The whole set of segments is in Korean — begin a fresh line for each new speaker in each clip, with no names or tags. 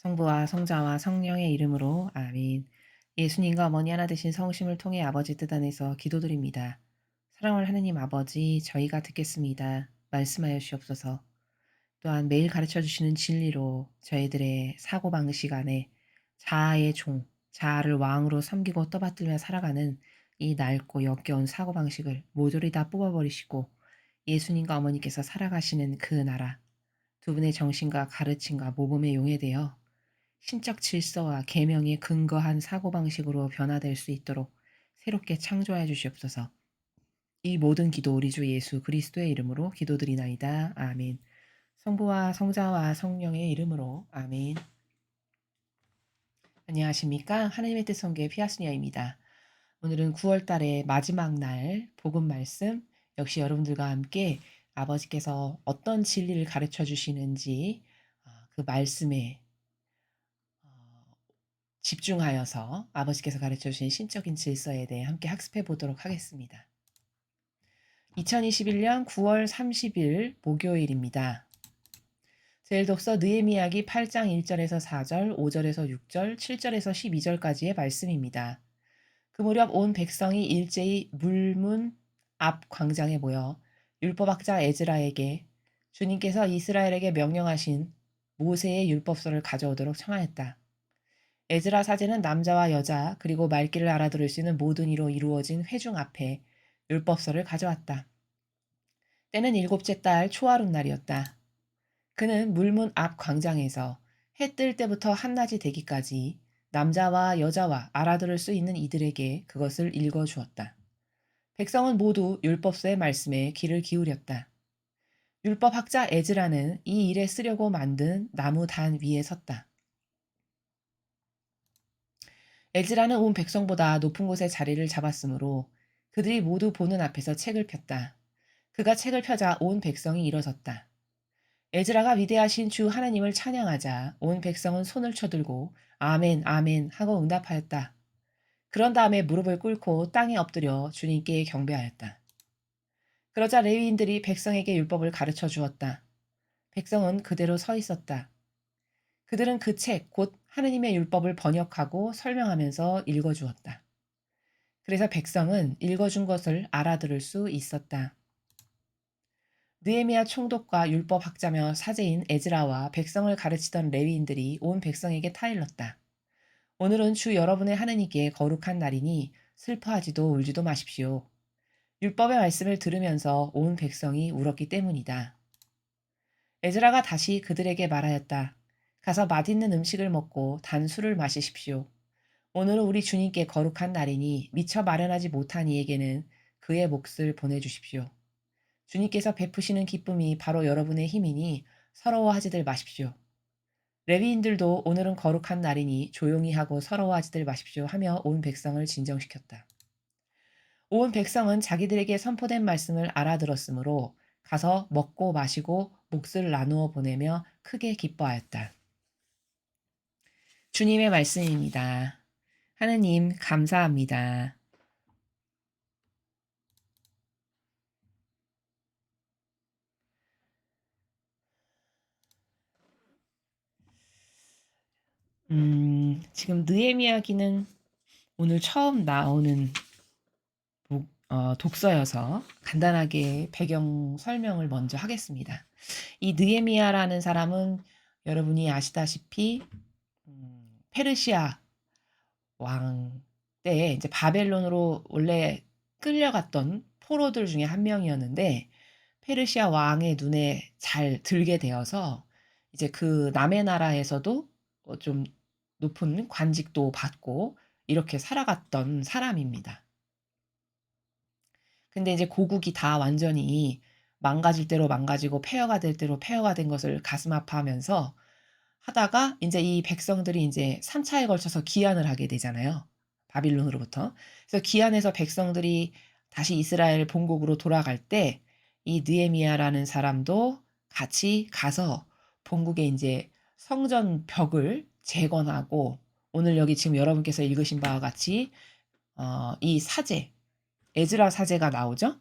성부와 성자와 성령의 이름으로 아멘. 예수님과 어머니 하나 되신 성심을 통해 아버지 뜻 안에서 기도드립니다. 사랑할 하느님 아버지, 저희가 듣겠습니다. 말씀하여 주옵소서. 또한 매일 가르쳐 주시는 진리로 저희들의 사고방식 안에 자아의 종, 자아를 왕으로 섬기고 떠받들며 살아가는 이 낡고 역겨운 사고방식을 모조리 다 뽑아버리시고 예수님과 어머니께서 살아가시는 그 나라, 두 분의 정신과 가르침과 모범에 용해되어 신적 질서와 계명에 근거한 사고방식으로 변화될 수 있도록 새롭게 창조하여 주시옵소서. 이 모든 기도 우리 주 예수 그리스도의 이름으로 기도드리나이다. 아멘. 성부와 성자와 성령의 이름으로 아멘. 안녕하십니까? 하나님의 뜻 성교의 피아스니아입니다. 오늘은 9월 달의 마지막 날 복음 말씀, 역시 여러분들과 함께 아버지께서 어떤 진리를 가르쳐 주시는지 그 말씀에 집중하여서 아버지께서 가르쳐 주신 신적인 질서에 대해 함께 학습해 보도록 하겠습니다. 2021년 9월 30일 목요일입니다. 제일 독서 느헤미야기 8장 1절에서 4절, 5절에서 6절, 7절에서 12절까지의 말씀입니다. 그 무렵 온 백성이 일제히 물문 앞 광장에 모여 율법학자 에즈라에게 주님께서 이스라엘에게 명령하신 모세의 율법서를 가져오도록 청하였다. 에즈라 사제는 남자와 여자 그리고 말귀를 알아들을 수 있는 모든 이로 이루어진 회중 앞에 율법서를 가져왔다. 때는 일곱째 달 초하룻 날이었다. 그는 물문 앞 광장에서 해 뜰 때부터 한낮이 되기까지 남자와 여자와 알아들을 수 있는 이들에게 그것을 읽어주었다. 백성은 모두 율법서의 말씀에 귀를 기울였다. 율법학자 에즈라는 이 일에 쓰려고 만든 나무 단 위에 섰다. 에즈라는 온 백성보다 높은 곳에 자리를 잡았으므로 그들이 모두 보는 앞에서 책을 폈다. 그가 책을 펴자 온 백성이 일어섰다. 에즈라가 위대하신 주 하나님을 찬양하자 온 백성은 손을 쳐들고 아멘 아멘 하고 응답하였다. 그런 다음에 무릎을 꿇고 땅에 엎드려 주님께 경배하였다. 그러자 레위인들이 백성에게 율법을 가르쳐 주었다. 백성은 그대로 서 있었다. 그들은 그 책, 곧 하느님의 율법을 번역하고 설명하면서 읽어주었다. 그래서 백성은 읽어준 것을 알아들을 수 있었다. 느헤미야 총독과 율법학자며 사제인 에즈라와 백성을 가르치던 레위인들이 온 백성에게 타일렀다. 오늘은 주 여러분의 하느님께 거룩한 날이니 슬퍼하지도 울지도 마십시오. 율법의 말씀을 들으면서 온 백성이 울었기 때문이다. 에즈라가 다시 그들에게 말하였다. 가서 맛있는 음식을 먹고 단 술을 마시십시오. 오늘은 우리 주님께 거룩한 날이니 미처 마련하지 못한 이에게는 그의 몫을 보내주십시오. 주님께서 베푸시는 기쁨이 바로 여러분의 힘이니 서러워하지들 마십시오. 레위인들도 오늘은 거룩한 날이니 조용히 하고 서러워하지들 마십시오 하며 온 백성을 진정시켰다. 온 백성은 자기들에게 선포된 말씀을 알아들었으므로 가서 먹고 마시고 몫을 나누어 보내며 크게 기뻐하였다. 주님의 말씀입니다. 하느님 감사합니다. 지금 느헤미야기는 오늘 처음 나오는 독서여서 간단하게 배경 설명을 먼저 하겠습니다. 이 느헤미야라는 사람은 여러분이 아시다시피 페르시아 왕 때에 이제 바벨론으로 원래 끌려갔던 포로들 중에 한 명이었는데 페르시아 왕의 눈에 잘 들게 되어서 이제 그 남의 나라에서도 좀 높은 관직도 받고 이렇게 살아갔던 사람입니다. 근데 이제 고국이 다 완전히 망가질 대로 망가지고 폐허가 될 대로 폐허가 된 것을 가슴 아파하면서 하다가 인제 이 백성들이 인제 3 차에 걸쳐서 귀환을 하게 되잖아요, 바빌론으로부터. 그래서 귀환해서 백성들이 다시 이스라엘 본국으로 돌아갈 때 이 느헤미야라는 사람도 같이 가서 본국의 인제 성전 벽을 재건하고 오늘 여기 지금 여러분께서 읽으신 바와 같이 이 사제, 에즈라 사제가 나오죠.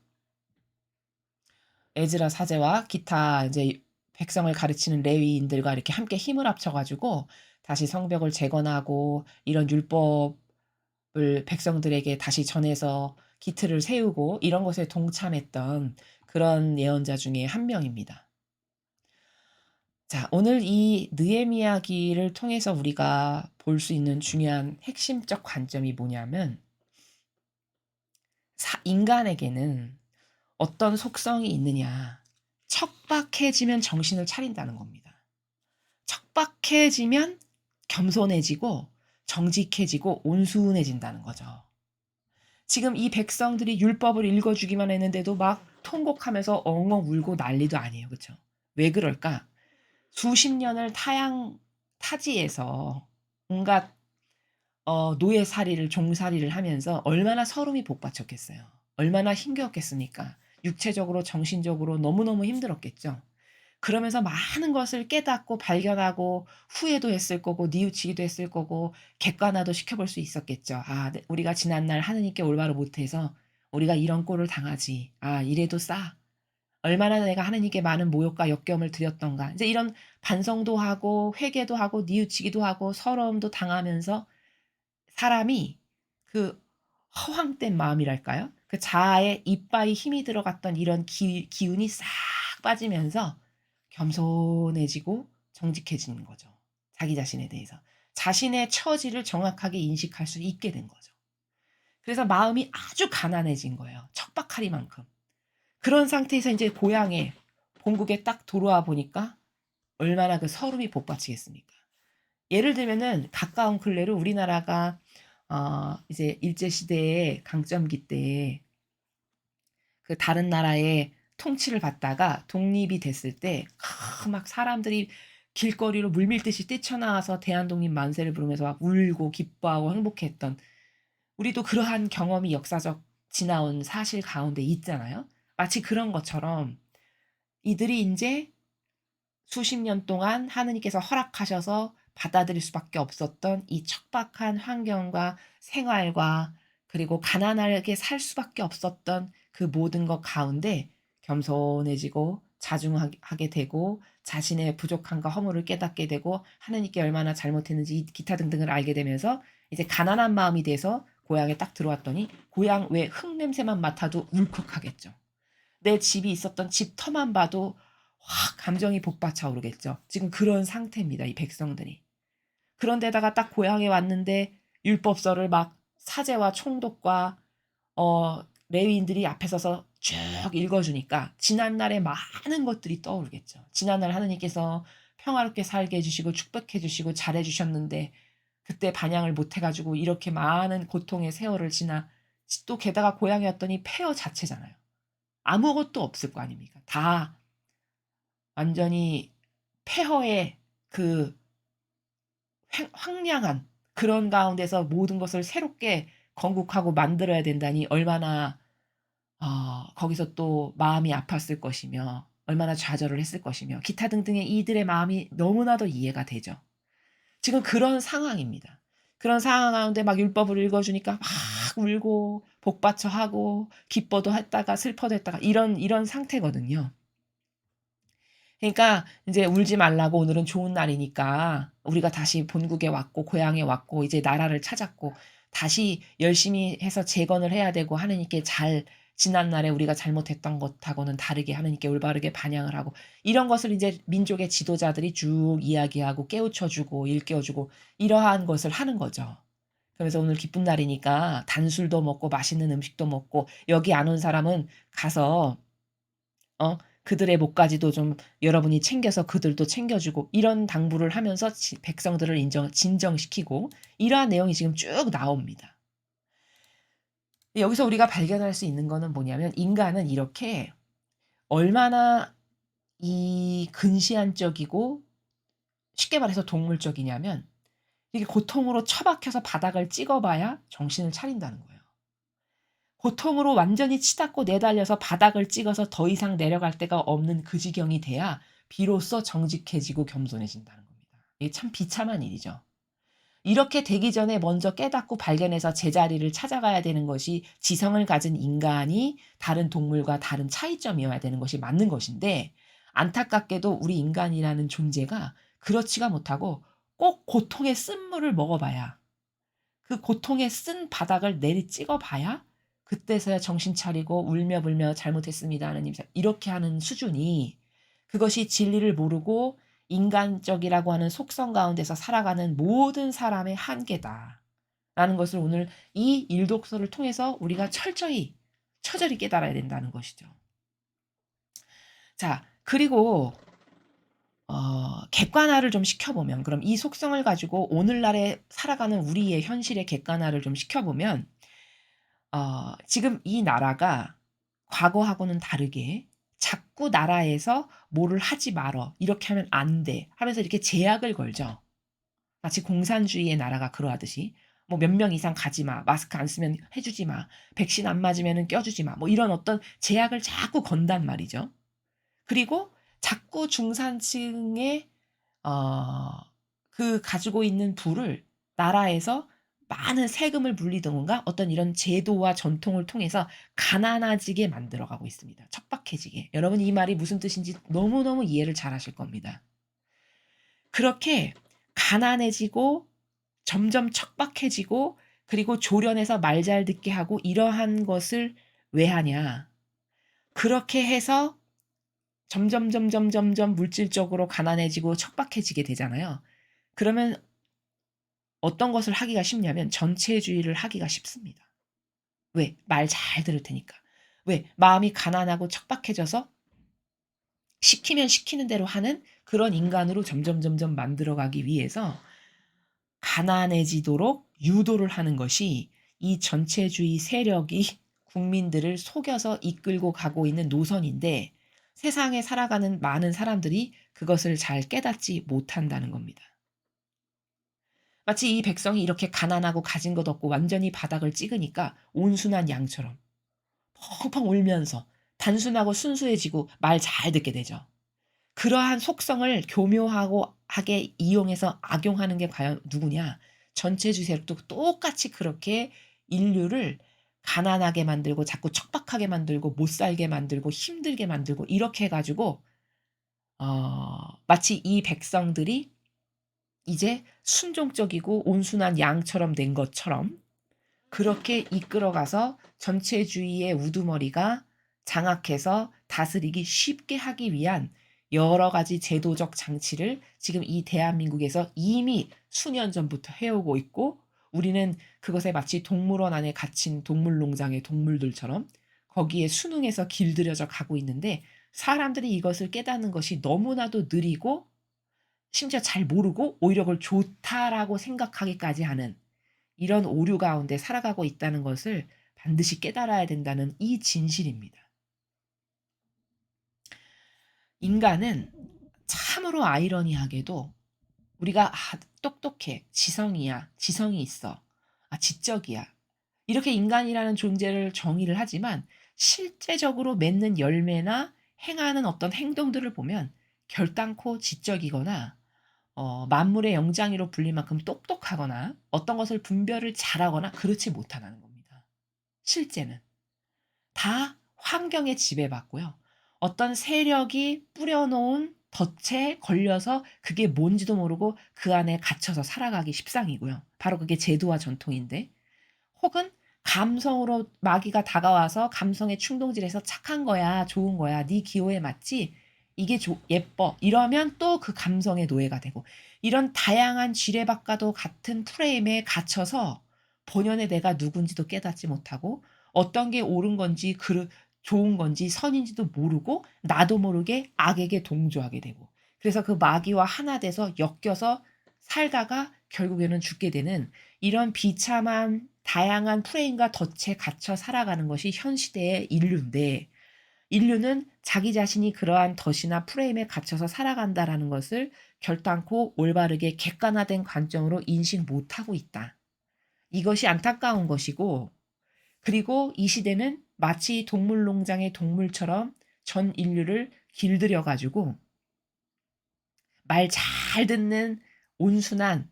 에즈라 사제와 기타 이제 백성을 가르치는 레위인들과 이렇게 함께 힘을 합쳐 가지고 다시 성벽을 재건하고 이런 율법을 백성들에게 다시 전해서 기틀을 세우고 이런 것에 동참했던 그런 예언자 중에 한 명입니다. 자, 오늘 이 느헤미야기를 통해서 우리가 볼 수 있는 중요한 핵심적 관점이 뭐냐면 인간에게는 어떤 속성이 있느냐. 척박해지면 정신을 차린다는 겁니다. 척박해지면 겸손해지고 정직해지고 온순해진다는 거죠. 지금 이 백성들이 율법을 읽어주기만 했는데도 막 통곡하면서 엉엉 울고 난리도 아니에요. 그렇죠? 왜 그럴까? 수십 년을 타지에서 온갖 노예살이를 종살이를 하면서 얼마나 서름이 복받쳤겠어요. 얼마나 힘겨웠겠습니까? 육체적으로 정신적으로 너무너무 힘들었겠죠. 그러면서 많은 것을 깨닫고 발견하고 후회도 했을 거고 뉘우치기도 했을 거고 객관화도 시켜볼 수 있었겠죠. 아, 우리가 지난날 하느님께 올바로 못해서 우리가 이런 꼴을 당하지. 아, 이래도 싸. 얼마나 내가 하느님께 많은 모욕과 역경을 드렸던가. 이제 이런 반성도 하고 회개도 하고 뉘우치기도 하고 서러움도 당하면서 사람이 그 허황된 마음이랄까요? 그 자아의 이빠이 힘이 들어갔던 이런 기운이 싹 빠지면서 겸손해지고 정직해지는 거죠. 자기 자신에 대해서. 자신의 처지를 정확하게 인식할 수 있게 된 거죠. 그래서 마음이 아주 가난해진 거예요. 척박하리만큼. 그런 상태에서 이제 고향에 본국에 딱 들어와 보니까 얼마나 그 서름이 복받치겠습니까? 예를 들면은 가까운 근래로 우리나라가 이제 일제 시대의 강점기 때 그 다른 나라의 통치를 받다가 독립이 됐을 때 막 사람들이 길거리로 물밀듯이 뛰쳐나와서 대한독립 만세를 부르면서 막 울고 기뻐하고 행복해했던 우리도 그러한 경험이 역사적 지나온 사실 가운데 있잖아요. 마치 그런 것처럼 이들이 인제 수십 년 동안 하느님께서 허락하셔서 받아들일 수밖에 없었던 이 척박한 환경과 생활과 그리고 가난하게 살 수밖에 없었던 그 모든 것 가운데 겸손해지고 자중하게 되고 자신의 부족함과 허물을 깨닫게 되고 하느님께 얼마나 잘못했는지 기타 등등을 알게 되면서 이제 가난한 마음이 돼서 고향에 딱 들어왔더니 고향 왜 흙냄새만 맡아도 울컥하겠죠. 내 집이 있었던 집터만 봐도 확 감정이 복받쳐 오르겠죠. 지금 그런 상태입니다. 이 백성들이. 그런데다가 딱 고향에 왔는데 율법서를 막 사제와 총독과 레위인들이 앞에 서서 쭉 읽어주니까 지난날의 많은 것들이 떠오르겠죠. 지난날 하느님께서 평화롭게 살게 해주시고 축복해 주시고 잘해 주셨는데 그때 반향을 못 해가지고 이렇게 많은 고통의 세월을 지나 또 게다가 고향에 왔더니 폐허 자체잖아요. 아무것도 없을 거 아닙니까? 다 완전히 폐허의 그 황량한 그런 가운데서 모든 것을 새롭게 건국하고 만들어야 된다니 얼마나 거기서 또 마음이 아팠을 것이며 얼마나 좌절을 했을 것이며 기타 등등의 이들의 마음이 너무나도 이해가 되죠. 지금 그런 상황입니다. 그런 상황 가운데 막 율법을 읽어주니까 막 울고 복받쳐 하고 기뻐도 했다가 슬퍼도 했다가 이런 상태거든요. 그러니까 인제 울지 말라고 오늘은 좋은 날이니까 우리가 다시 본국에 왔고 고향에 왔고 이제 나라를 찾았고 다시 열심히 해서 재건을 해야 되고 하느님께 잘 지난날에 우리가 잘못했던 것하고는 다르게 하느님께 올바르게 반영을 하고 이런 것을 인제 민족의 지도자들이 쭉 이야기하고 깨우쳐 주고 일깨워 주고 이러한 것을 하는 거죠. 그래서 오늘 기쁜 날이니까 단술도 먹고 맛있는 음식도 먹고 여기 안 온 사람은 가서 그들의 목까지도 좀 여러분이 챙겨서 그들도 챙겨주고 이런 당부를 하면서 백성들을 진정시키고 이러한 내용이 지금 쭉 나옵니다. 여기서 우리가 발견할 수 있는 거는 뭐냐면 인간은 이렇게 얼마나 이 근시안적이고 쉽게 말해서 동물적이냐면 이게 고통으로 처박혀서 바닥을 찍어봐야 정신을 차린다는 거예요. 고통으로 완전히 치닫고 내달려서 바닥을 찍어서 더 이상 내려갈 데가 없는 그 지경이 돼야 비로소 정직해지고 겸손해진다는 겁니다. 이게 참 비참한 일이죠. 이렇게 되기 전에 먼저 깨닫고 발견해서 제자리를 찾아가야 되는 것이 지성을 가진 인간이 다른 동물과 다른 차이점이어야 되는 것이 맞는 것인데 안타깝게도 우리 인간이라는 존재가 그렇지가 못하고 꼭 고통의 쓴물을 먹어봐야, 그 고통의 쓴 바닥을 내리 찍어봐야 그때서야 정신 차리고 울며 불며 "잘못했습니다 하나님." 이렇게 하는 수준이, 그것이 진리를 모르고 인간적이라고 하는 속성 가운데서 살아가는 모든 사람의 한계다라는 것을 오늘 이 일독서를 통해서 우리가 철저히 처절히 깨달아야 된다는 것이죠. 자, 그리고 객관화를 좀 시켜보면, 그럼 이 속성을 가지고 오늘날에 살아가는 우리의 현실의 객관화를 좀 시켜보면, 지금 이 나라가 과거하고는 다르게 자꾸 나라에서 "뭐를 하지 말어. 이렇게 하면 안 돼." 하면서 이렇게 제약을 걸죠. 마치 공산주의의 나라가 그러하듯이 뭐 "몇 명 이상 가지 마. 마스크 안 쓰면 해 주지 마. 백신 안 맞으면은 껴 주지 마." 뭐 이런 어떤 제약을 자꾸 건단 말이죠. 그리고 자꾸 중산층의 어 그 가지고 있는 부를 나라에서 많은 세금을 물리든가 어떤 이런 제도와 전통을 통해서 가난해지게 만들어 가고 있습니다, 척박해지게. 여러분 이 말이 무슨 뜻인지 너무너무 이해를 잘하실 겁니다. 그렇게 가난해지고 점점 척박해지고 그리고 조련해서 말 잘 듣게 하고 이러한 것을 왜 하냐. 그렇게 해서 점점 물질적으로 가난해지고 척박해지게 되잖아요. 그러면 어떤 것을 하기가 쉽냐면 전체주의를 하기가 쉽습니다. 왜? 말 잘 들을 테니까. 왜? 마음이 가난하고 척박해져서 시키면 시키는 대로 하는 그런 인간으로 점점 만들어 가기 위해서 가난해지도록 유도를 하는 것이 이 전체주의 세력이 국민들을 속여서 이끌고 가고 있는 노선인데, 세상에 살아가는 많은 사람들이 그것을 잘 깨닫지 못한다는 겁니다. 마치 이 백성이 이렇게 가난하고 가진 것 없고 완전히 바닥을 찍으니까 온순한 양처럼 펑펑 울면서 단순하고 순수해지고 말 잘 듣게 되죠. 그러한 속성을 교묘하고 하게 이용해서 악용하는 게 과연 누구냐? 전체주의 세력도 똑같이 그렇게 인류를 가난하게 만들고 자꾸 척박하게 만들고 못 살게 만들고 힘들게 만들고 이렇게 해 가지고 마치 이 백성들이 이제 순종적이고 온순한 양처럼 된 것처럼 그렇게 이끌어 가서 전체주의의 우두머리가 장악해서 다스리기 쉽게 하기 위한 여러 가지 제도적 장치를 지금 이 대한민국에서 이미 수년 전부터 해오고 있고, 우리는 그것에 마치 동물원 안에 갇힌 동물농장의 동물들처럼 거기에 순응해서 길들여져 가고 있는데, 사람들이 이것을 깨닫는 것이 너무나도 느리고 심지어 잘 모르고 오히려 그걸 좋다라고 생각하기까지 하는 이런 오류 가운데 살아가고 있다는 것을 반드시 깨달아야 된다는 이 진실입니다. 인간은 참으로 아이러니하게도 우리가 똑똑해. 지성이야. 지성이 있어. 지적이야. 이렇게 인간이라는 존재를 정의를 하지만 실제적으로 맺는 열매나 행하는 어떤 행동들을 보면 결단코 지적이거나 만물의 영장이로 불릴 만큼 똑똑하거나 어떤 것을 분별을 잘하거나 그렇지 못하다는 겁니다. 실제는. 다 환경에 지배받고요. 어떤 세력이 뿌려놓은 덫에 걸려서 그게 뭔지도 모르고 그 안에 갇혀서 살아가기 십상이고요. 바로 그게 제도와 전통인데, 혹은 감성으로 마귀가 다가와서 감성에 충동질해서 "착한 거야. 좋은 거야. 네 기호에 맞지? 이게 예뻐." 이러면 또 그 감성의 노예가 되고, 이런 다양한 지뢰밭과도 같은 프레임에 갇혀서 본연의 내가 누군지도 깨닫지 못하고 어떤 게 옳은 건지 좋은 건지 선인지도 모르고 나도 모르게 악에게 동조하게 되고, 그래서 그 마귀와 하나 돼서 엮여서 살다가 결국에는 죽게 되는 이런 비참한 다양한 프레임과 덫에 갇혀 살아가는 것이 현 시대의 인류인데, 인류는 자기 자신이 그러한 덫이나 프레임에 갇혀서 살아간다라는 것을 결단코 올바르게 객관화된 관점으로 인식 못하고 있다. 이것이 안타까운 것이고, 그리고 이 시대는 마치 동물농장의 동물처럼 전 인류를 길들여 가지고 말 잘 듣는 온순한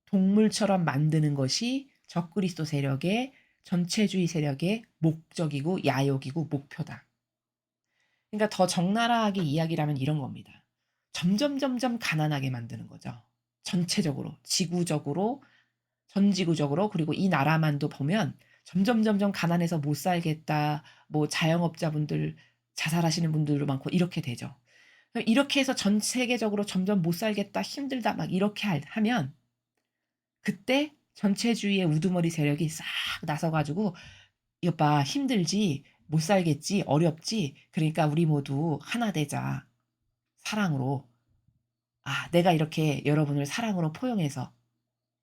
동물처럼 만드는 것이 적그리스도 세력의 전체주의 세력의 목적이고 야욕이고 목표다. 그러니까 더 적나라하게 이야기를 하면 이런 겁니다. 점점 가난하게 만드는 거죠. 전체적으로, 지구적으로, 전 지구적으로 그리고 이 나라만도 보면 점점 가난해서 못 살겠다. 뭐 자영업자분들 자살하시는 분들도 많고 이렇게 되죠. 이렇게 해서 전 세계적으로 점점 못 살겠다. 힘들다. 막 이렇게 하면 그때 전체주의의 우두머리 세력이 싹 나서 가지고 "이것 봐. 힘들지. 못 살겠지. 어렵지. 그러니까 우리 모두 하나 되자. 사랑으로. 아 내가 이렇게 여러분을 사랑으로 포용해서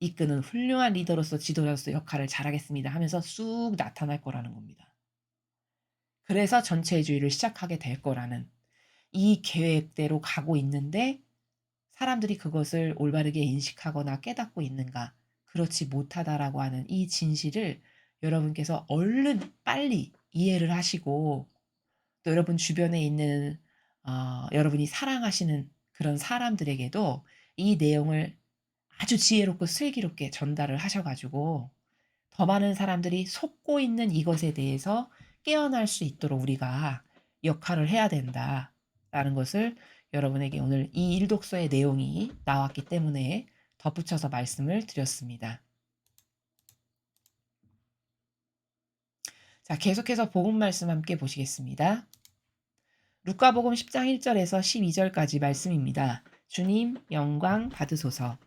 이끄는 훌륭한 리더로서 지도자로서 역할을 잘하겠습니다." 하면서 쑥 나타날 거라는 겁니다. 그래서 전체주의를 시작하게 될 거라는 이 계획대로 가고 있는데 사람들이 그것을 올바르게 인식하거나 깨닫고 있는가? 그렇지 못하다라고 하는 이 진실을 여러분께서 얼른 빨리 이해를 하시고 또 여러분 주변에 있는 여러분이 사랑하시는 그런 사람들에게도 이 내용을 아주 지혜롭고 슬기롭게 전달을 하셔 가지고 더 많은 사람들이 속고 있는 이것에 대해서 깨어날 수 있도록 우리가 역할을 해야 된다라는 것을 여러분에게 오늘 이 일독서의 내용이 나왔기 때문에 덧붙여서 말씀을 드렸습니다. 자, 계속해서 복음 말씀 함께 보시겠습니다. 루카복음 10장 1절에서 12절까지 말씀입니다. 주님 영광 받으소서.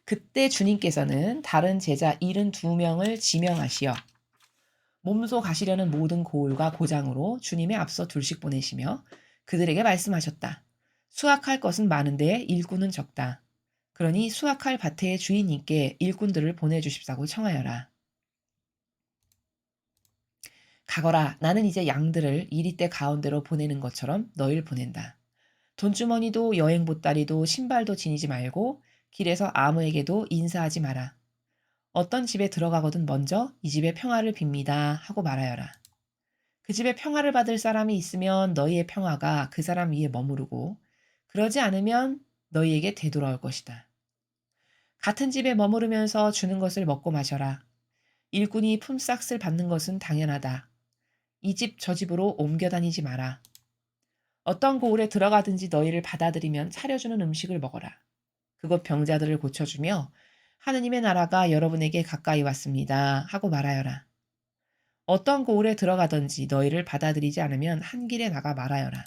그때 주님께서는 다른 제자 72명을 지명하시어 몸소 가시려는 모든 고을과 고장으로 주님의 앞서 둘씩 보내시며 그들에게 말씀하셨다. 수확할 것은 많은데 일꾼은 적다. 그러니 수확할 밭의 주인님께 일꾼들을 보내주십사고 청하여라. 가거라. 나는 이제 양들을 이리떼 가운데로 보내는 것처럼 너희를 보낸다. 돈주머니도 여행 보따리도 신발도 지니지 말고 길에서 아무에게도 인사하지 마라. 어떤 집에 들어가거든 먼저 이 집의 평화를 빕니다 하고 말하여라. 그 집에 평화를 받을 사람이 있으면 너희의 평화가 그 사람 위에 머무르고 그러지 않으면 너희에게 되돌아올 것이다. 같은 집에 머무르면서 주는 것을 먹고 마셔라. 일꾼이 품삯을 받는 것은 당연하다. 이 집 저 집으로 옮겨 다니지 마라. 어떤 고을에 들어가든지 너희를 받아들이면 차려주는 음식을 먹어라. 그곳 병자들을 고쳐주며 하느님의 나라가 여러분에게 가까이 왔습니다 하고 말하여라. 어떤 고을에 들어가든지 너희를 받아들이지 않으면 한 길에 나가 말하여라.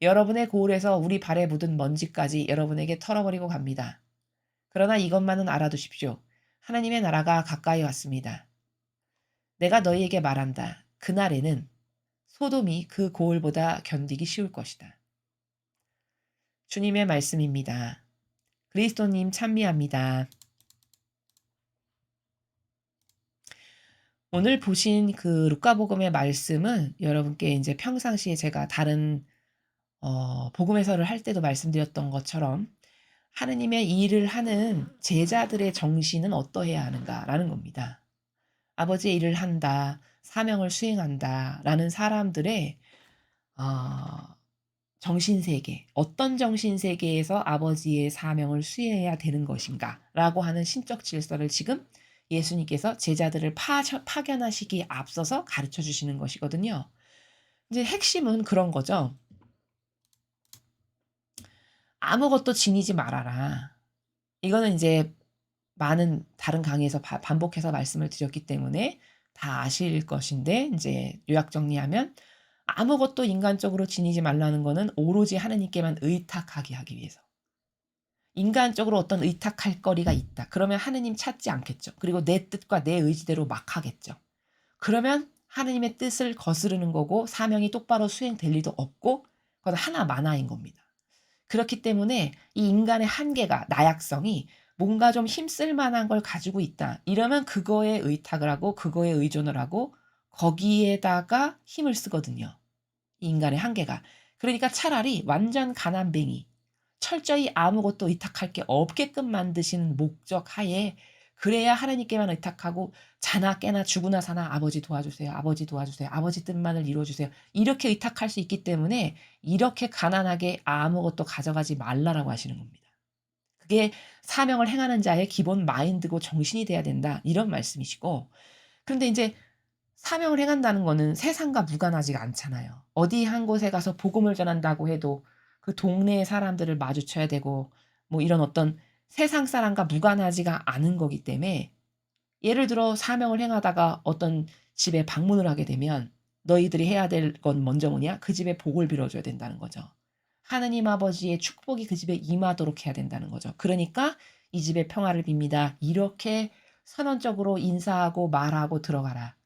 여러분의 고을에서 우리 발에 묻은 먼지까지 여러분에게 털어버리고 갑니다. 그러나 이것만은 알아두십시오. 하나님의 나라가 가까이 왔습니다. 내가 너희에게 말한다. 그날에는 소돔이 그 고을보다 견디기 쉬울 것이다. 주님의 말씀입니다. 그리스도님 찬미합니다. 오늘 보신 그 루카복음의 말씀은 여러분께 이제 평상시에 제가 다른 복음 해설을 할 때도 말씀드렸던 것처럼 하느님의 일을 하는 제자들의 정신은 어떠해야 하는가라는 겁니다. 아버지의 일을 한다, 사명을 수행한다라는 사람들의 정신세계, 어떤 정신세계에서 아버지의 사명을 수행해야 되는 것인가라고 하는 신적 질서를 지금 예수님께서 제자들을 파견하시기에 앞서서 가르쳐 주시는 것이거든요. 이제 핵심은 그런 거죠. 아무것도 지니지 말아라. 이거는 이제 많은 다른 강의에서 반복해서 말씀을 드렸기 때문에 다 아실 것인데 이제 요약 정리하면 아무것도 인간적으로 지니지 말라는 거는 오로지 하느님께만 의탁하게 하기 위해서. 인간적으로 어떤 의탁할 거리가 있다. 그러면 하느님 찾지 않겠죠. 그리고 내 뜻과 내 의지대로 막 하겠죠. 그러면 하느님의 뜻을 거스르는 거고 사명이 똑바로 수행될 리도 없고 그건 하나 만화인 겁니다. 그렇기 때문에 이 인간의 한계가 나약성이 뭔가 좀 힘쓸 만한 걸 가지고 있다. 이러면 그거에 의탁을 하고 그거에 의존을 하고 거기에다가 힘을 쓰거든요. 이 인간의 한계가. 그러니까 차라리 완전 가난뱅이, 철저히 아무것도 의탁할 게 없게끔 만드시는 목적 하에 그래야 하나님께만 의탁하고 자나 깨나 죽으나 사나 아버지 도와주세요. 아버지 도와주세요. 아버지 뜻만을 이루어주세요. 이렇게 의탁할 수 있기 때문에 이렇게 가난하게 아무것도 가져가지 말라라고 하시는 겁니다. 그게 사명을 행하는 자의 기본 마인드고 정신이 돼야 된다. 이런 말씀이시고 그런데 이제 사명을 행한다는 거는 세상과 무관하지가 않잖아요. 어디 한 곳에 가서 복음을 전한다고 해도 그 동네의 사람들을 마주쳐야 되고 뭐 이런 어떤 세상 사람과 무관하지가 않은 거기 때문에 예를 들어 사명을 행하다가 어떤 집에 방문을 하게 되면 너희들이 해야 될 건 먼저 뭐냐? 그 집에 복을 빌어줘야 된다는 거죠. 하느님 아버지의 축복이 그 집에 임하도록 해야 된다는 거죠. 그러니까 이 집에 평화를 빕니다. 이렇게 선언적으로 인사하고 말하고 들어가라.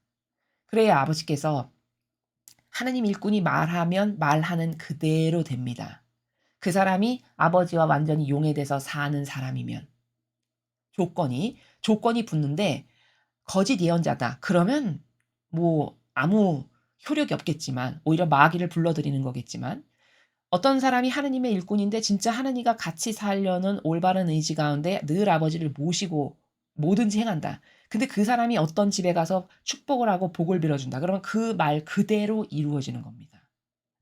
그래야 아버지께서 하느님 일꾼이 말하면 말하는 그대로 됩니다. 그 사람이 아버지와 완전히 용해돼서 사는 사람이면 조건이 붙는데 거짓 예언자다. 그러면 뭐 아무 효력이 없겠지만 오히려 마귀를 불러들이는 거겠지만 어떤 사람이 하느님의 일꾼인데 진짜 하느님과 같이 살려는 올바른 의지 가운데 늘 아버지를 모시고 뭐든지 행한다. 근데 그 사람이 어떤 집에 가서 축복을 하고 복을 빌어준다. 그러면 그 말 그대로 이루어지는 겁니다.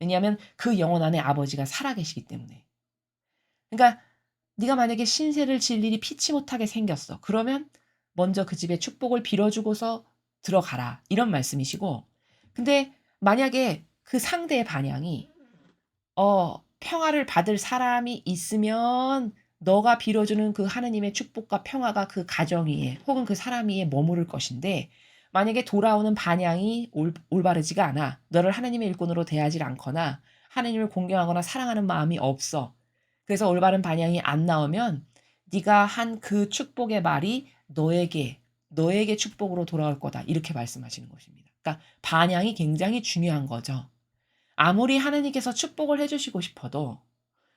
왜냐하면 그 영혼 안에 아버지가 살아계시기 때문에. 그러니까 네가 만약에 신세를 질 일이 피치 못하게 생겼어. 그러면 먼저 그 집에 축복을 빌어주고서 들어가라. 이런 말씀이시고. 근데 만약에 그 상대의 반향이 평화를 받을 사람이 있으면 너가 빌어주는 그 하느님의 축복과 평화가 그 가정 위에 혹은 그 사람 위에 머무를 것인데 만약에 돌아오는 반향이 올바르지가 않아. 너를 하느님의 일꾼으로 대하지 않거나 하느님을 공경하거나 사랑하는 마음이 없어. 그래서 올바른 반향이 안 나오면 네가 한 그 축복의 말이 너에게 축복으로 돌아올 거다. 이렇게 말씀하시는 것입니다. 그러니까 반향이 굉장히 중요한 거죠. 아무리 하느님께서 축복을 해 주시고 싶어도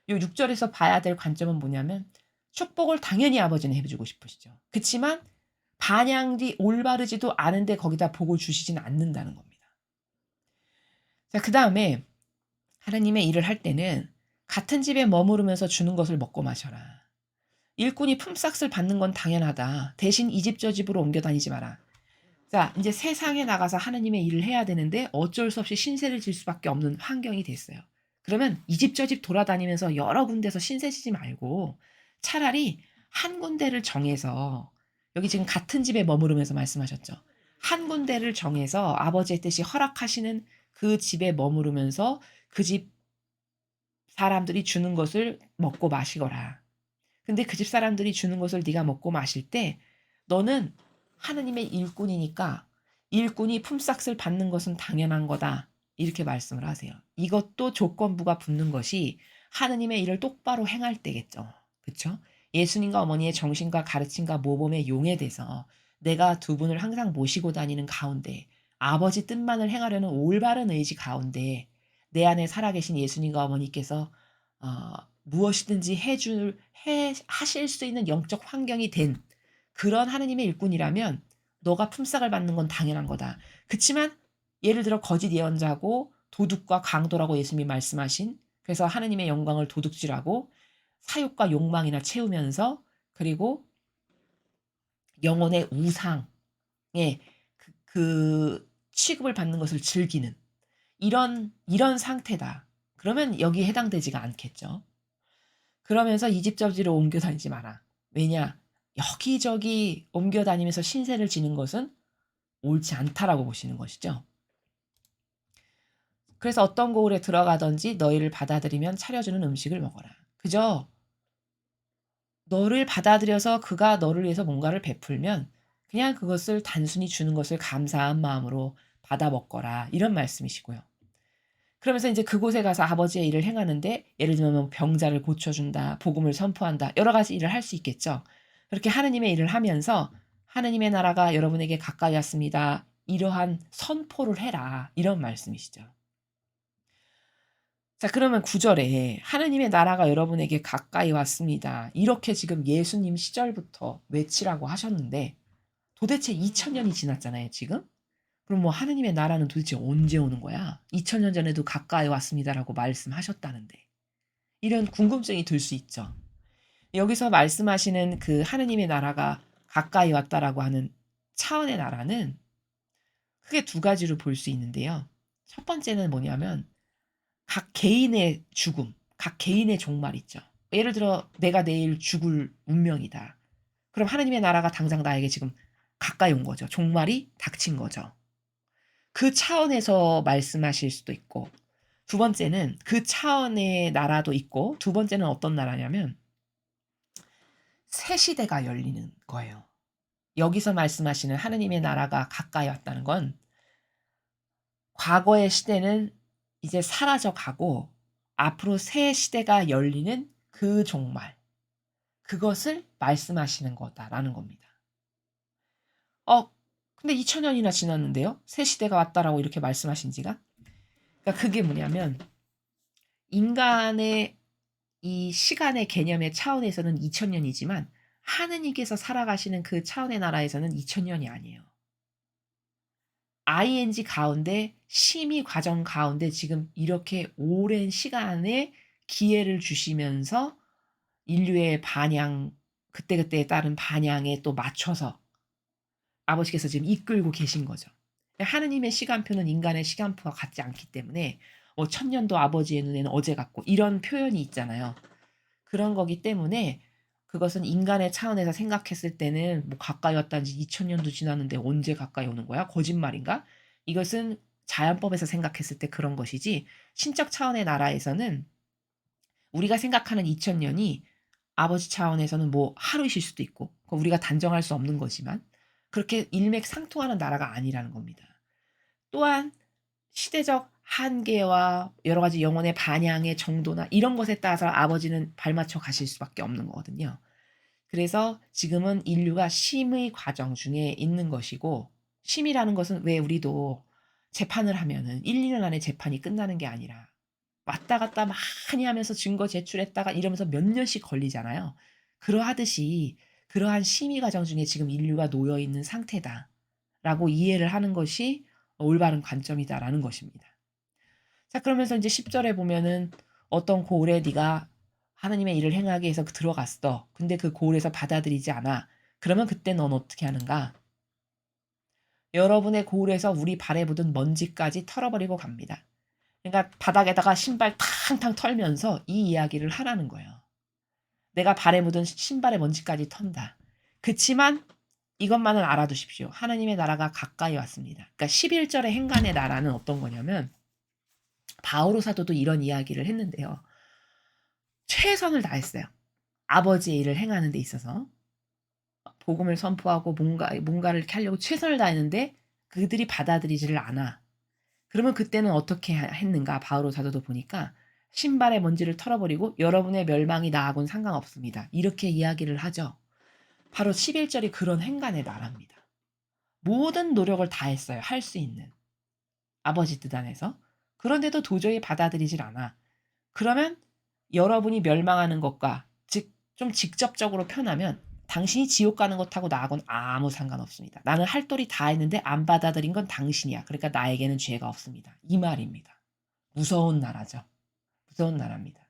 요 6 절에서 봐야 될 관점은 뭐냐면 축복을 당연히 아버지는 해 주고 싶으시죠. 그치만 반향이 올바르지도 않은데 거기다 복을 주시진 않는다는 겁니다. 자 그다음에 하느님의 일을 할 때는 같은 집에 머무르면서 주는 것을 먹고 마셔라. 일꾼이 품삯을 받는 건 당연하다. 대신 이 집 저 집으로 옮겨 다니지 마라. 자 이제 세상에 나가서 하느님의 일을 해야 되는데 어쩔 수 없이 신세를 질 수밖에 없는 환경이 됐어요. 그러면 이 집 저 집 돌아다니면서 여러 군데서 신세 지지 말고 차라리 한 군데를 정해서 여기 지금 같은 집에 머무르면서 말씀하셨죠. 한 군데를 정해서 아버지의 뜻이 허락하시는 그 집에 머무르면서 그 집 사람들이 주는 것을 먹고 마시거라. 근데 그 집 사람들이 주는 것을 네가 먹고 마실 때 너는 하느님의 일꾼이니까 일꾼이 품삯을 받는 것은 당연한 거다. 이렇게 말씀을 하세요. 이것도 조건부가 붙는 것이 하느님의 일을 똑바로 행할 때겠죠. 그렇죠? 예수님과 어머니의 정신과 가르침과 모범에 용해돼서 내가 두 분을 항상 모시고 다니는 가운데 아버지 뜻만을 행하려는 올바른 의지 가운데 내 안에 살아계신 예수님과 어머니께서 어, 무엇이든지 하실 수 있는 영적 환경이 된 그런 하느님의 일꾼이라면 너가 품삯을 받는 건 당연한 거다. 그치만 예를 들어 거짓 예언자고 도둑과 강도라고 예수님이 말씀하신 그래서 하느님의 영광을 도둑질하고 사욕과 욕망이나 채우면서 그리고 영혼의 우상에 그 취급을 받는 것을 즐기는 이런 상태다. 그러면 여기에 해당되지가 않겠죠. 그러면서 이 집 저 집으로 옮겨 다니지 마라. 왜냐? 여기저기 옮겨 다니면서 신세를 지는 것은 옳지 않다라고 보시는 것이죠. 그래서 어떤 고을에 들어가든지 너희를 받아들이면 차려주는 음식을 먹어라. 그저 너를 받아들여서 그가 너를 위해서 뭔가를 베풀면 그냥 그것을 단순히 주는 것을 감사한 마음으로 받아 먹거라. 이런 말씀이시고요. 그러면서 이제 그곳에 가서 아버지의 일을 행하는데 예를 들면 뭐 병자를 고쳐준다, 복음을 선포한다, 여러 가지 일을 할 수 있겠죠. 그렇게 하느님의 일을 하면서 하느님의 나라가 여러분에게 가까이 왔습니다. 이러한 선포를 해라. 이런 말씀이시죠. 자, 그러면 9절에 하느님의 나라가 여러분에게 가까이 왔습니다. 이렇게 지금 예수님 시절부터 외치라고 하셨는데 도대체 2000년이 지났잖아요, 지금? 그럼 뭐 하느님의 나라는 도대체 언제 오는 거야? 2000년 전에도 가까이 왔습니다라고 말씀하셨다는데. 이런 궁금증이 들 수 있죠. 여기서 말씀하시는 그 하느님의 나라가 가까이 왔다라고 하는 차원의 나라는 크게 두 가지로 볼 수 있는데요. 첫 번째는 뭐냐면 각 개인의 죽음, 각 개인의 종말 있죠. 예를 들어 내가 내일 죽을 운명이다. 그럼 하느님의 나라가 당장 나에게 지금 가까이 온 거죠. 종말이 닥친 거죠. 그 차원에서 말씀하실 수도 있고 두 번째는 그 차원의 나라도 있고, 두 번째는 어떤 나라냐면 새 시대가 열리는 거예요. 여기서 말씀하시는 하느님의 나라가 가까이 왔다는 건 과거의 시대는 이제 사라져 가고 앞으로 새 시대가 열리는 그 종말, 그것을 말씀하시는 거다라는 겁니다. 근데 2000년이나 지났는데요? 새 시대가 왔다라고 이렇게 말씀하신 지가? 그러니까 그게 뭐냐면 인간의 이 시간의 개념의 차원에서는 2000년이지만 하느님께서 살아가시는 그 차원의 나라에서는 2000년이 아니에요. ing 가운데 심의 과정 가운데 지금 이렇게 오랜 시간에 기회를 주시면서 인류의 반향, 그때그때에 따른 반향에 또 맞춰서 아버지께서 지금 이끌고 계신 거죠. 하느님의 시간표는 인간의 시간표와 같지 않기 때문에 1000년도 아버지의 눈에는 어제 같고 이런 표현이 있잖아요. 그런 거기 때문에 그것은 인간의 차원에서 생각했을 때는 뭐 가까이 왔다는지 2000년도 지났는데 언제 가까이 오는 거야? 거짓말인가? 이것은 자연법에서 생각했을 때 그런 것이지 신적 차원의 나라에서는 우리가 생각하는 2000년이 아버지 차원에서는 뭐 하루이실 수도 있고 그거 우리가 단정할 수 없는 거지만 그렇게 일맥상통하는 나라가 아니라는 겁니다. 또한 시대적 한계와 여러 가지 영혼의 반향의 정도나 이런 것에 따라서 아버지는 발맞춰 가실 수밖에 없는 거거든요. 그래서 지금은 인류가 심의 과정 중에 있는 것이고 심이라는 것은 왜 우리도 재판을 하면은 1, 2년 안에 재판이 끝나는 게 아니라 왔다 갔다 많이 하면서 증거 제출했다가 이러면서 몇 년씩 걸리잖아요. 그러하듯이 그러한 심의 과정 중에 지금 인류가 놓여 있는 상태다라고 이해를 하는 것이 올바른 관점이다라는 것입니다. 자, 그러면서 이제 10절에 보면은 어떤 고을에 네가 하나님의 일을 행하기 위해서 들어갔어. 근데 그 고을에서 받아들이지 않아. 그러면 그때 넌 어떻게 하는가? 여러분의 고을에서 우리 발에 묻은 먼지까지 털어버리고 갑니다. 그러니까 바닥에다가 신발 탕탕 털면서 이 이야기를 하라는 거예요. 내가 발에 묻은 신발의 먼지까지 턴다. 그치만 이것만은 알아두십시오. 하나님의 나라가 가까이 왔습니다. 그러니까 11절의 행간의 나라는 어떤 거냐면 바오로 사도도 이런 이야기를 했는데요. 최선을 다했어요. 아버지의 일을 행하는 데 있어서. 복음을 선포하고 뭔가를 이렇게 하려고 최선을 다했는데 그들이 받아들이지를 않아. 그러면 그때는 어떻게 했는가? 바오로 사도도 보니까 신발의 먼지를 털어버리고 여러분의 멸망이 나하고는 상관없습니다. 이렇게 이야기를 하죠. 바로 11절이 그런 행간의 나라입니다. 모든 노력을 다했어요. 할 수 있는. 아버지 뜻 안에서. 그런데도 도저히 받아들이질 않아. 그러면 여러분이 멸망하는 것과 즉 좀 직접적으로 표현하면 당신이 지옥 가는 것하고 나하고는 아무 상관없습니다. 나는 할 도리 다 했는데 안 받아들인 건 당신이야. 그러니까 나에게는 죄가 없습니다. 이 말입니다. 무서운 나라죠. 무서운 나라입니다.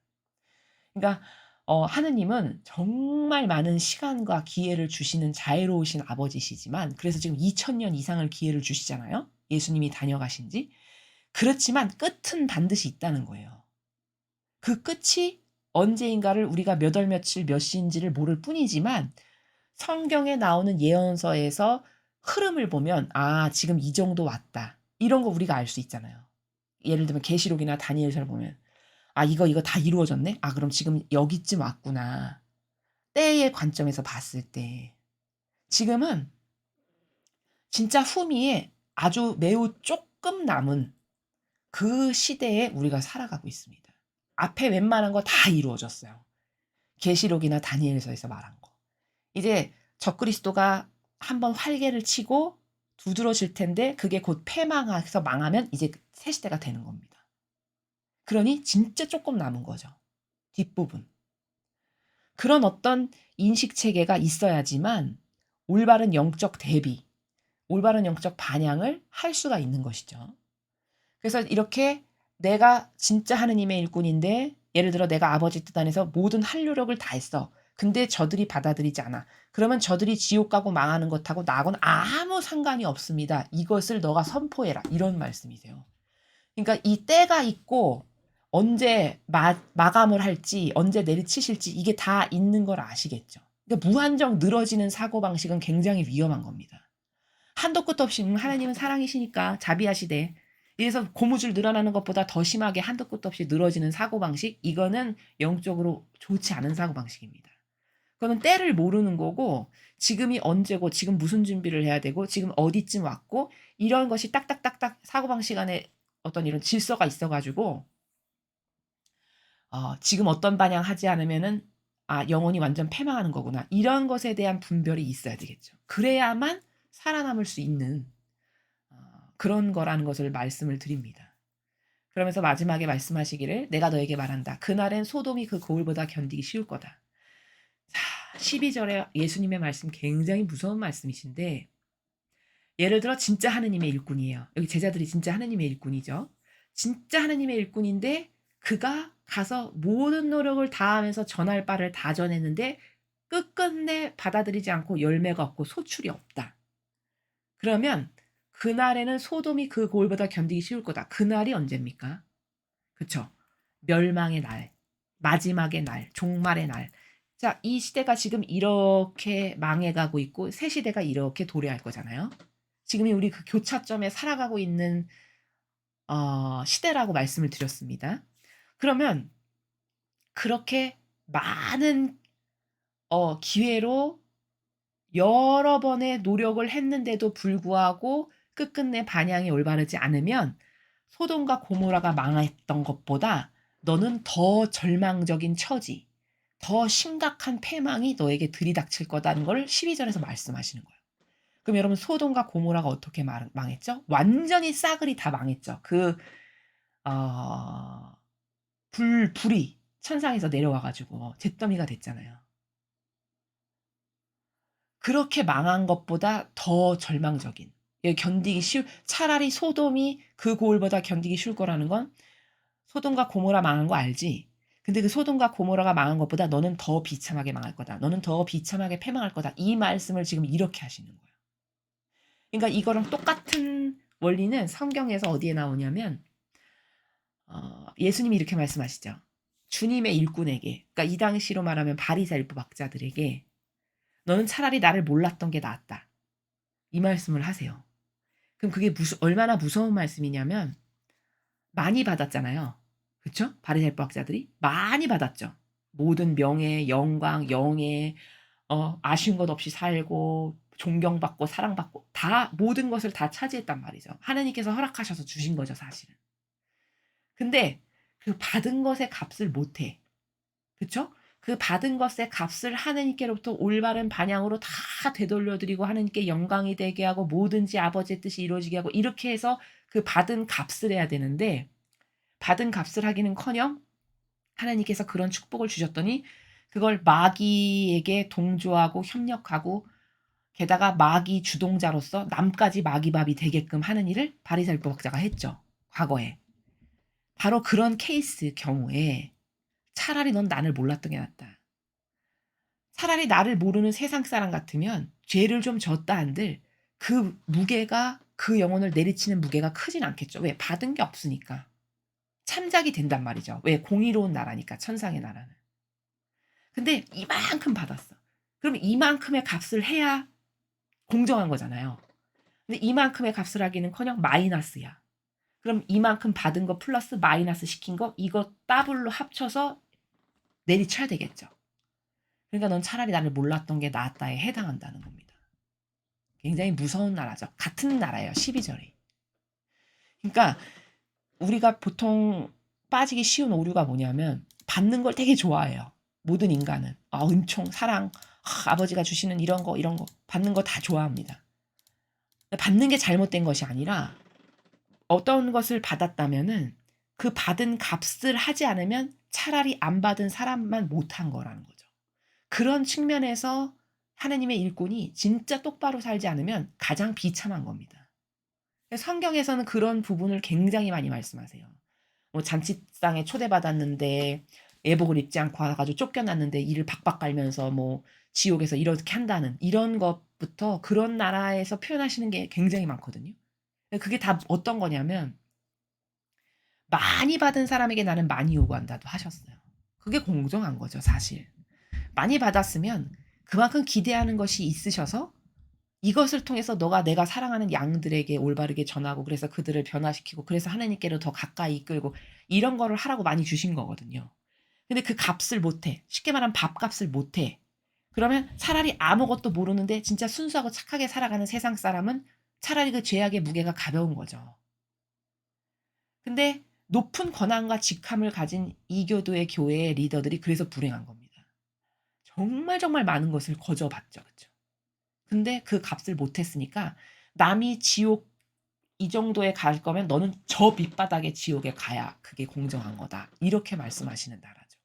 그러니까 하느님은 정말 많은 시간과 기회를 주시는 자애로우신 아버지시지만 그래서 지금 2000년 이상을 기회를 주시잖아요. 예수님이 다녀가신 지. 그렇지만 끝은 반드시 있다는 거예요. 그 끝이 언제인가를 우리가 몇 월 며칠 몇 시인지를 모를 뿐이지만 성경에 나오는 예언서에서 흐름을 보면 지금 이 정도 왔다. 이런 거 우리가 알 수 있잖아요. 예를 들면 계시록이나 다니엘서를 보면 이거 다 이루어졌네? 그럼 지금 여기쯤 왔구나. 때의 관점에서 봤을 때. 지금은 진짜 후미에 아주 매우 조금 남은 그 시대에 우리가 살아가고 있습니다. 앞에 웬만한 거 다 이루어졌어요. 계시록이나 다니엘서에서 말한 거. 이제 적그리스도가 한번 활개를 치고 두드러질 텐데 그게 곧 패망해서 망하면 이제 새 시대가 되는 겁니다. 그러니 진짜 조금 남은 거죠. 뒷부분. 그런 어떤 인식 체계가 있어야지만 올바른 영적 대비, 올바른 영적 반향을 할 수가 있는 것이죠. 그래서 이렇게 내가 진짜 하느님의 일꾼인데 예를 들어 내가 아버지 뜻 안에서 모든 한노력을 다했어. 근데 저들이 받아들이지 않아. 그러면 저들이 지옥 가고 망하는 것하고 나하고는 아무 상관이 없습니다. 이것을 너가 선포해라. 이런 말씀이세요. 그러니까 이 때가 있고 언제 마감을 할지 언제 내리치실지 이게 다 있는 걸 아시겠죠. 그러니까 무한정 늘어지는 사고방식은 굉장히 위험한 겁니다. 한도 끝도 없이 하나님은 사랑이시니까 자비하시되 이래서 고무줄 늘어나는 것보다 더 심하게 한도 끝도 없이 늘어지는 사고방식, 이거는 영적으로 좋지 않은 사고방식입니다. 그거는 때를 모르는 거고 지금이 언제고 지금 무슨 준비를 해야 되고 지금 어디쯤 왔고 이런 것이 딱딱딱딱 사고방식 안에 어떤 이런 질서가 있어 가지고 지금 어떤 방향 하지 않으면은 '아 영혼이 완전 패망하는 거구나.' 이런 것에 대한 분별이 있어야 되겠죠. 그래야만 살아남을 수 있는 어 그런 거라는 것을 말씀을 드립니다. 그러면서 마지막에 말씀하시기를 "내가 너에게 말한다. 그날엔 소돔이 그 거울보다 견디기 쉬울 거다." 자 12 절에 예수님의 말씀 굉장히 무서운 말씀이신데 예를 들어 진짜 하느님의 일꾼이에요. 여기 제자들이 진짜 하느님의 일꾼이죠. 진짜 하느님의 일꾼인데 그가 가서 모든 노력을 다하면서 전할 바를 다 전했는데 끝끝내 받아들이지 않고 열매가 없고 소출이 없다. 그러면 그날에는 소돔이 그 고을보다 견디기 쉬울 거다. 그날이 언제입니까? 그쵸? 멸망의 날, 마지막의 날, 종말의 날. 자, 이 시대가 지금 이렇게 망해가고 있고 새 시대가 이렇게 도래할 거잖아요. 지금이 우리 그 교차점에 살아가고 있는 시대라고 말씀을 드렸습니다. 그러면 그렇게 많은 기회로 여러 번의 노력을 했는데도 불구하고 끝끝내 반향이 올바르지 않으면 소돔과 고모라가 망했던 것보다 너는 더 절망적인 처지, 더 심각한 패망이 너에게 들이닥칠 거다는 걸 12 절에서 말씀하시는 거예요. 그럼 여러분 소돔과 고모라가 어떻게 망했죠? 완전히 싸그리 다 망했죠. 어 불이 천상에서 내려와 가지고 잿더미가 됐잖아요. 그렇게 망한 것보다 더 절망적인 견디기 쉬울 차라리 소돔이 그 고을보다 견디기 쉬울 거라는 건 소돔과 고모라 망한 거 알지? 근데 그 소돔과 고모라가 망한 것보다 너는 더 비참하게 망할 거다. 너는 더 비참하게 패망할 거다. 이 말씀을 지금 이렇게 하시는 거예요. 그러니까 이거랑 똑같은 원리는 성경에서 어디에 나오냐면 예수님이 이렇게 말씀하시죠. 주님의 일꾼에게, 그러니까 이 당시로 말하면 바리새인법 학자들에게 너는 차라리 나를 몰랐던 게 낫다. 이 말씀을 하세요. 그럼 그게 얼마나 무서운 말씀이냐면 많이 받았잖아요. 그쵸? 바리새인법 학자들이 많이 받았죠. 모든 명예, 영광, 영예, 아쉬운 것 없이 살고 존경받고 사랑받고 다 모든 것을 다 차지했단 말이죠. 하나님께서 허락하셔서 주신 거죠, 사실은. 근데 그 받은 것의 값을 못 해. 그쵸? 그 받은 것의 값을 하나님께로부터 올바른 방향으로 다 되돌려 드리고 하나님께 영광이 되게 하고 뭐든지 아버지의 뜻이 이루어지게 하고 이렇게 해서 그 받은 값을 해야 되는데 받은 값을 하기는커녕 하나님께서 그런 축복을 주셨더니 그걸 마귀에게 동조하고 협력하고 게다가 마귀 주동자로서 남까지 마귀밥이 되게끔 하는 일을 바리새인법 학자가 했죠, 과거에. 바로 그런 케이스 경우에 차라리 넌 나를 몰랐던 게 낫다. 차라리 나를 모르는 세상 사람 같으면 죄를 좀 졌다 한들 그 무게가 그 영혼을 내리치는 무게가 크진 않겠죠. 왜? 받은 게 없으니까. 참작이 된단 말이죠. 왜? 공의로운 나라니까 천상의 나라는. 근데 이만큼 받았어. 그럼 이만큼의 값을 해야 공정한 거잖아요. 근데 이만큼의 값을 하기는커녕 마이너스야. 그럼 이만큼 받은 거 플러스 마이너스 시킨 거 이거 더블로 합쳐서 내리쳐야 되겠죠. 그러니까 넌 차라리 나를 몰랐던 게 낫다에 해당한다는 겁니다. 굉장히 무서운 나라죠. 같은 나라예요. 12절이. 그러니까 우리가 보통 빠지기 쉬운 오류가 뭐냐면 받는 걸 되게 좋아해요. 모든 인간은. 은총, 사랑, 아버지가 주시는 이런 거 받는 거 다 좋아합니다. 받는 게 잘못된 것이 아니라 어떤 것을 받았다면은 그 받은 값을 하지 않으면 차라리 안 받은 사람만 못한 거라는 거죠. 그런 측면에서 하나님의 일꾼이 진짜 똑바로 살지 않으면 가장 비참한 겁니다. 성경에서는 그런 부분을 굉장히 많이 말씀하세요. 뭐 잔치상에 초대받았는데 예복을 입지 않고 와 가지고 쫓겨났는데 이를 박박 깔면서 뭐 지옥에서 이렇게 한다는 이런 것부터 그런 나라에서 표현하시는 게 굉장히 많거든요. 그게 다 어떤 거냐면 많이 받은 사람에게 나는 많이 요구한다도 하셨어요. 그게 공정한 거죠, 사실. 많이 받았으면 그만큼 기대하는 것이 있으셔서 이것을 통해서 너가 내가 사랑하는 양들에게 올바르게 전하고 그래서 그들을 변화시키고 그래서 하나님께로 더 가까이 이끌고 이런 거를 하라고 많이 주신 거거든요. 근데 그 값을 못 해. 쉽게 말하면 밥값을 못 해. 그러면 차라리 아무것도 모르는데 진짜 순수하고 착하게 살아가는 세상 사람은 차라리 그 죄악의 무게가 가벼운 거죠. 근데 높은 권한과 직함을 가진 이교도의 교회의 리더들이 그래서 불행한 겁니다. 정말 정말 많은 것을 거저봤죠. 그쵸? 근데 그 값을 못 했으니까 남이 지옥 이 정도에 갈 거면 너는 저 밑바닥의 지옥에 가야 그게 공정한 거다. 이렇게 말씀하시는 나라죠.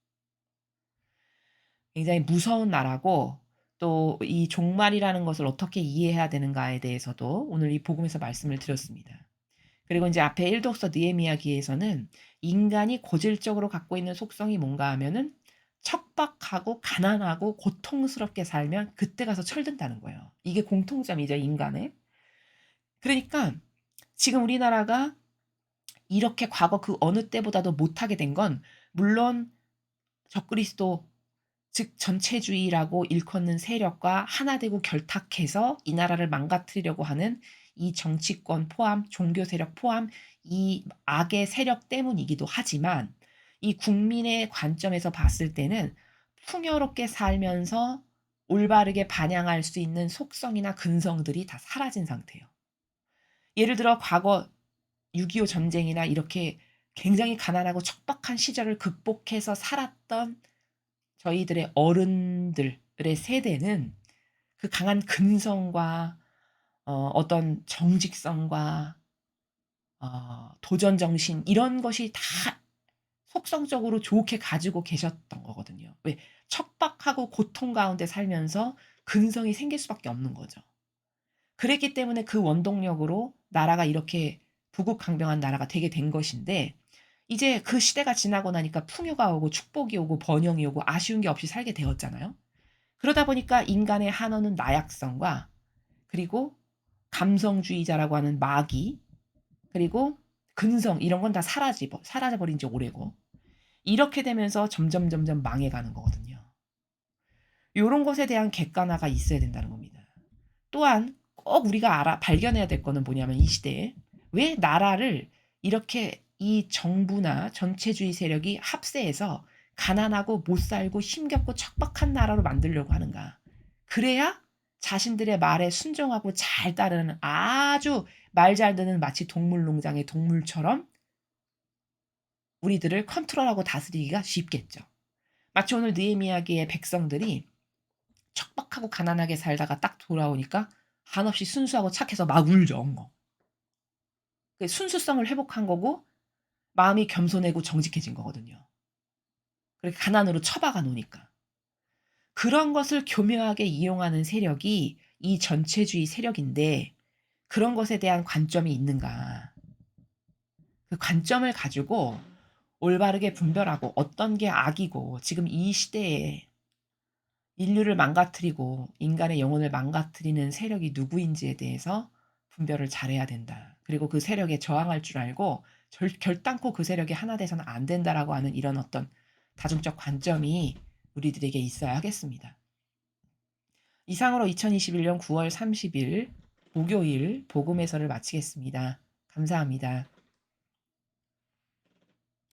굉장히 무서운 나라고 또 이 종말이라는 것을 어떻게 이해해야 되는가에 대해서도 오늘 이 복음에서 말씀을 드렸습니다. 그리고 인제 앞에 1 독서 느헤미야기에서는 인간이 고질적으로 갖고 있는 속성이 뭔가 하면은 척박하고 가난하고 고통스럽게 살면 그때 가서 철든다는 거예요. 이게 공통점이죠, 인간의. 그러니까 지금 우리나라가 이렇게 과거 그 어느 때보다도 못하게 된 건 물론 적그리스도 즉 전체주의라고 일컫는 세력과 하나 되고 결탁해서 이 나라를 망가뜨리려고 하는 이 정치권 포함 종교 세력 포함 이 악의 세력 때문이기도 하지만 이 국민의 관점에서 봤을 때는 풍요롭게 살면서 올바르게 반영할 수 있는 속성이나 근성들이 다 사라진 상태예요. 예를 들어 과거 6.25 전쟁이나 이렇게 굉장히 가난하고 척박한 시절을 극복해서 살았던 저희들의 어른들의 세대는 그 강한 근성과 어떤 정직성과 도전 정신 이런 것이 다 속성적으로 좋게 가지고 계셨던 거거든요. 왜? 척박하고 고통 가운데 살면서 근성이 생길 수밖에 없는 거죠. 그랬기 때문에 그 원동력으로 나라가 이렇게 부국강병한 나라가 되게 된 것인데 이제 그 시대가 지나고 나니까 풍요가 오고 축복이 오고 번영이 오고 아쉬운 게 없이 살게 되었잖아요. 그러다 보니까 인간의 한어는 나약성과 그리고 감성주의자라고 하는 마귀 그리고 근성 이런 건 다 사라져 버린 지 오래고 이렇게 되면서 점점 망해가는 거거든요. 요런 것에 대한 객관화가 있어야 된다는 겁니다. 또한 꼭 우리가 발견해야 될 거는 뭐냐면 이 시대에 왜 나라를 이렇게 이 정부나 전체주의 세력이 합세해서 가난하고 못 살고 힘겹고 척박한 나라로 만들려고 하는가. 그래야 자신들의 말에 순종하고 잘 따르는 아주 말 잘 듣는 마치 동물농장의 동물처럼 우리들을 컨트롤하고 다스리기가 쉽겠죠. 마치 오늘 느헤미야기의 백성들이 척박하고 가난하게 살다가 딱 돌아오니까 한없이 순수하고 착해서 막 울죠 엉엉. 그 순수성을 회복한 거고 마음이 겸손하고 정직해진 거거든요. 그렇게 가난으로 처박아 놓으니까. 그런 것을 교묘하게 이용하는 세력이 이 전체주의 세력인데 그런 것에 대한 관점이 있는가. 그 관점을 가지고 올바르게 분별하고 어떤 게 악이고 지금 이 시대에 인류를 망가뜨리고 인간의 영혼을 망가뜨리는 세력이 누구인지에 대해서 분별을 잘해야 된다. 그리고 그 세력에 저항할 줄 알고 결단코 그 세력에 하나 돼서는 안 된다라고 하는 이런 어떤 다중적 관점이 우리들에게 있어야 하겠습니다. 이상으로 2021년 9월 30일 목요일 복음 해설을 마치겠습니다. 감사합니다.